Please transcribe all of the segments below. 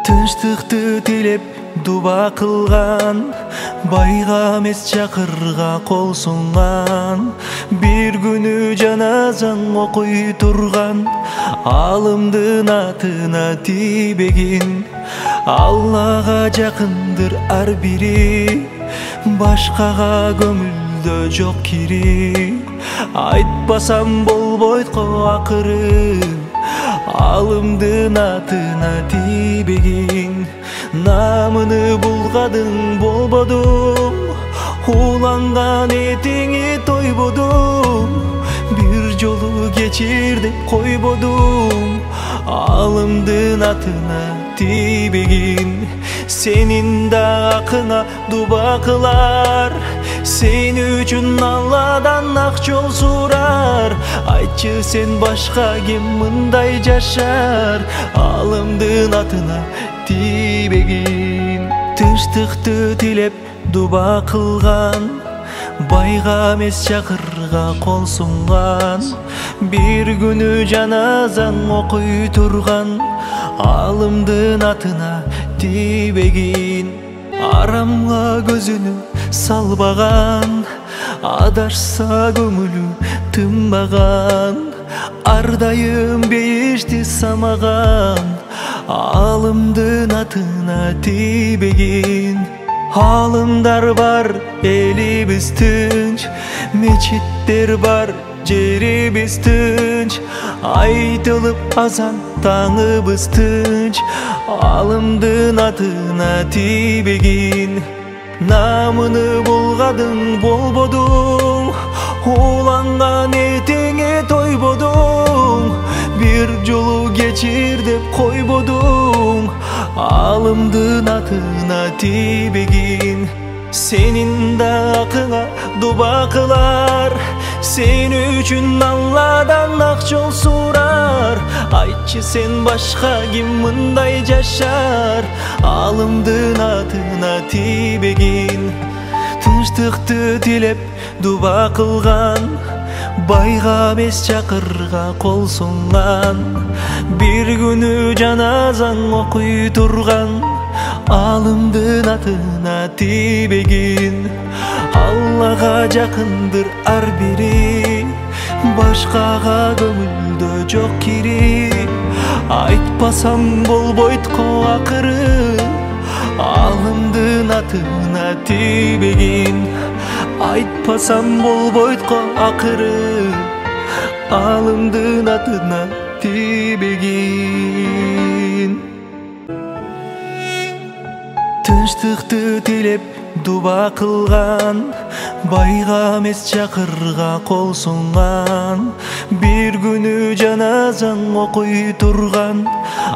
Тынчтыкты тилеп дуба кылган, байга эмес чакырга кол сунган. Бир күнү жаназаң окуй турган, алымдын атына тийбегин. Аллага жакындыр ар бири, башкага көңүлдө жок кири. Айтпасам болбойт го акыры, алымдын атына тийбегин. Намыны булгадың болбодум, уланган этиңи тойбодум. Бир жолу кечир деп койбодум, алымдын атына тийбегин. Сенин да акыңа дуба кылар, сен үчүн Алладан ак жол сурар. Айтчы сен башка ким мындай жашар, алымдын атына тийбегин. Тынчтыкты тилеп дуба кылган, байга эмес чакырга кол сунган. Бир күнү жаназаң окуй турган, алымдын атына тийбегин. Арамга көзүнү салбаган, адашса көңүлү тынбаган. Ар дайым бейишти самаган, алымдын атына тийбегин. Алымдар бар элибиз тынч, мечиттер бар жерибиз тынч. Айтылып азан таңыбыз тынч, алымдын атына тийбегин. Намыны булгадың болбодуң, уланган этиңе тойбодуң. Бир жолу кечир деп койбодуң, алымдын атына тийбегин. Сенин да акыңа дуба кылар, сен үчүн Алладан ак жол сурар. Айтчы сен башка ким мындай жашар, алымдын атына тийбегин. Тынчтыкты тилеп дуба кылган, байга эмес чакырга кол сунган. Бир күнү жаназаң окуй турган, алымдын атына тийбегин. Аллага жакындыр ар бири, башкага көңүлдө жок кири. Айтпасам болбойт го акыры, алымдын атына тийбегин. Айтпасам болбойт го акыры, алымдын атына тийбегин. Тынчтыкты тилеп дуба кылган, байга эмес чакырга кол сунган. Бир күнү жаназаң окуй турган,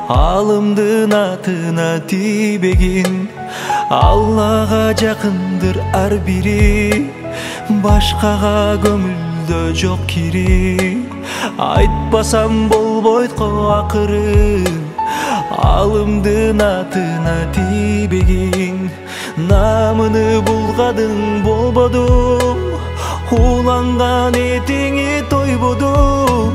алымдын атына тийбегин. Аллага жакындыр ар бири, башкага көңүлдө жок кири. Айтпасам болбойт го акыры, алымдын атына тийбегин. Намыны булгадың болбодуң, уланган этиңи тойбодуң.